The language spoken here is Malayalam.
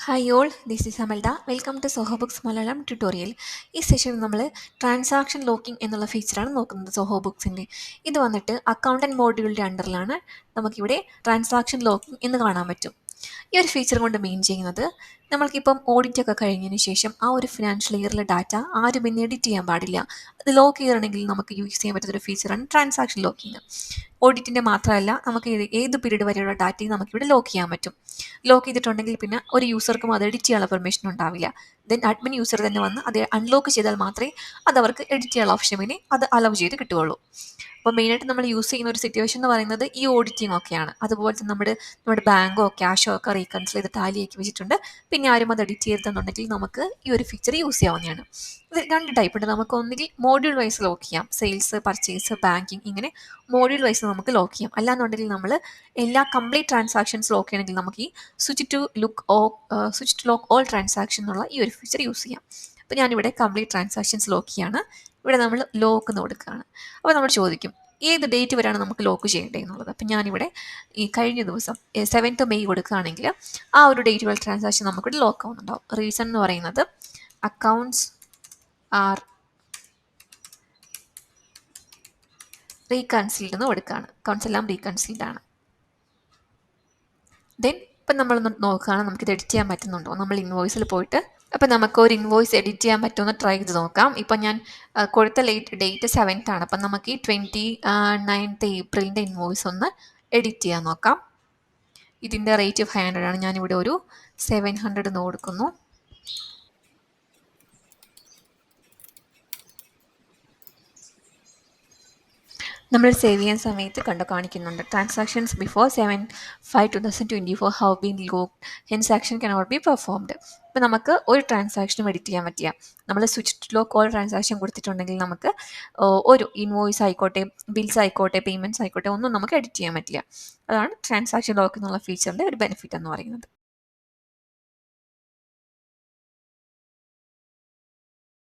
Hi all, this is Amalda. Welcome to Zoho Books Malayalam tutorial. ഈ സെഷനിൽ നമ്മൾ ട്രാൻസാക്ഷൻ ലോക്കിംഗ് എന്നുള്ള ഫീച്ചറാണ് നോക്കുന്നത് സോഹോ ബുക്സിൻ്റെ. ഇത് വന്നിട്ട് അക്കൗണ്ടൻറ്റ് മോഡ്യൂളിൻ്റെ അണ്ടറിലാണ് നമുക്കിവിടെ ട്രാൻസാക്ഷൻ ലോക്കിംഗ് എന്ന് കാണാൻ പറ്റും. ഈ ഒരു ഫീച്ചർ കൊണ്ട് മീൻ ചെയ്യുന്നത് നമ്മൾക്കിപ്പം ഓഡിറ്റൊക്കെ കഴിഞ്ഞതിന് ശേഷം ആ ഒരു ഫിനാൻഷ്യൽ ഇയറിലെ ഡാറ്റ ആരും പിന്നെ എഡിറ്റ് ചെയ്യാൻ പാടില്ല. അത് ലോക്ക് ചെയ്യണമെങ്കിൽ നമുക്ക് യൂസ് ചെയ്യാൻ പറ്റുന്നൊരു ഫീച്ചറാണ് ട്രാൻസാക്ഷൻ ലോക്കിങ്. ഓഡിറ്റിൻ്റെ മാത്രമല്ല, നമുക്ക് ഏത് പീരീഡ് വരെയുള്ള ഡാറ്റയും നമുക്കിവിടെ ലോക്ക് ചെയ്യാൻ പറ്റും. ലോക്ക് ചെയ്തിട്ടുണ്ടെങ്കിൽ പിന്നെ ഒരു യൂസർക്കും അത് എഡിറ്റ് ചെയ്യാനുള്ള പെർമിഷൻ ഉണ്ടാവില്ല. ദെൻ അഡ്മിൻ യൂസർ തന്നെ വന്ന് അത് അൺലോക്ക് ചെയ്താൽ മാത്രമേ അത് അവർക്ക് എഡിറ്റ് ചെയ്യാനുള്ള ഓപ്ഷനെ അത് അലൗ ചെയ്ത് കിട്ടുകയുള്ളൂ. അപ്പോൾ മെയിനായിട്ട് നമ്മൾ യൂസ് ചെയ്യുന്ന ഒരു സിറ്റുവേഷൻ എന്ന് പറയുന്നത് ഈ ഓഡിറ്റിംഗ് ഒക്കെയാണ്. അതുപോലെ തന്നെ നമ്മുടെ ബാങ്കോ ക്യാഷോ ഒക്കെ റീകൺസിൽ ചെയ്ത് ടാലിയാക്കി വെച്ചിട്ടുണ്ട്. പിന്നെ ആരും അത് എഡിറ്റ് ചെയ്തെന്നുണ്ടെങ്കിൽ നമുക്ക് ഈ ഒരു ഫീച്ചർ യൂസ് ചെയ്യാവുന്നതാണ്. ഇത് രണ്ട് ടൈപ്പ് ഉണ്ട്. നമുക്ക് ഒന്നുകിൽ മോഡ്യൂൾ വൈസ് ലോക്ക് ചെയ്യാം. സെയിൽസ്, പർച്ചേസ്, ബാങ്കിങ്, ഇങ്ങനെ മോഡ്യൂൾ വൈസ് നമുക്ക് ലോക്ക് ചെയ്യാം. അല്ലാന്നുണ്ടെങ്കിൽ നമ്മൾ എല്ലാ കംപ്ലീറ്റ് ട്രാൻസാക്ഷൻസ് ലോക്ക് ചെയ്യണമെങ്കിൽ നമുക്ക് ഈ switch to lock all transaction എന്നുള്ള ഈ ഒരു ഫീച്ചർ യൂസ് ചെയ്യാം. അപ്പോൾ ഞാനിവിടെ കംപ്ലീറ്റ് ട്രാൻസാക്ഷൻസ് ലോക്ക് ചെയ്യാണ്. ഇവിടെ നമ്മൾ ലോക്ക് എന്ന് കൊടുക്കുകയാണ്. അപ്പോൾ നമ്മൾ ചോദിക്കും ഏത് ഡേറ്റ് വരെയാണ് നമുക്ക് ലോക്ക് ചെയ്യേണ്ടത് എന്നുള്ളത്. അപ്പം ഞാനിവിടെ ഈ കഴിഞ്ഞ ദിവസം 7th May കൊടുക്കുകയാണെങ്കിൽ ആ ഒരു ഡേറ്റ് വരെ ട്രാൻസാക്ഷൻ നമുക്കിവിടെ ലോക്ക് ആവുന്നുണ്ടാവും. റീസൺ എന്ന് പറയുന്നത് അക്കൗണ്ട്സ് ആർ റീകൺസിൽഡ് എന്ന് കൊടുക്കുകയാണ്. അക്കൗണ്ട്സ് എല്ലാം റീകൺസിൽഡ് ആണ്. ദെൻ ഇപ്പം നമ്മളൊന്ന് നോക്കുകയാണ് നമുക്കിത് എഡിറ്റ് ചെയ്യാൻ പറ്റുന്നുണ്ടോ. നമ്മൾ ഇൻവോയ്സിൽ പോയിട്ട് അപ്പം നമുക്ക് ഒരു ഇൻവോയ്സ് എഡിറ്റ് ചെയ്യാൻ പറ്റുമെന്ന് ട്രൈ ചെയ്ത് നോക്കാം. ഇപ്പം ഞാൻ കൊടുത്ത ഡേറ്റ് 7th ആണ്. അപ്പം നമുക്ക് ഈ 29th April ഇൻവോയ്സ് ഒന്ന് എഡിറ്റ് ചെയ്യാൻ നോക്കാം. ഇതിൻ്റെ റേറ്റ് 500 ആണ്. ഞാനിവിടെ ഒരു 700 എന്ന് കൊടുക്കുന്നു. നമ്മൾ സേവ് ചെയ്യുന്ന സമയത്ത് കാണിക്കുന്നുണ്ട് transactions before 7/5/2024 have been locked, hence action cannot be performed. ഇപ്പം നമുക്ക് ഒരു ട്രാൻസാക്ഷനും എഡിറ്റ് ചെയ്യാൻ പറ്റില്ല. നമ്മൾ സ്വിച്ച് ലോക്ക് ഓൾ ട്രാൻസാക്ഷൻ കൊടുത്തിട്ടുണ്ടെങ്കിൽ നമുക്ക് ഒരു ഇൻവോയ്സ് ആയിക്കോട്ടെ, ബിൽസ് ആയിക്കോട്ടെ, പേയ്മെൻറ്റ്സ് ആയിക്കോട്ടെ, ഒന്നും നമുക്ക് എഡിറ്റ് ചെയ്യാൻ പറ്റില്ല. അതാണ് ട്രാൻസാക്ഷൻ ലോക്ക് എന്നുള്ള ഫീച്ചറിൻ്റെ ഒരു ബെനിഫിറ്റ് എന്ന് പറയുന്നത്.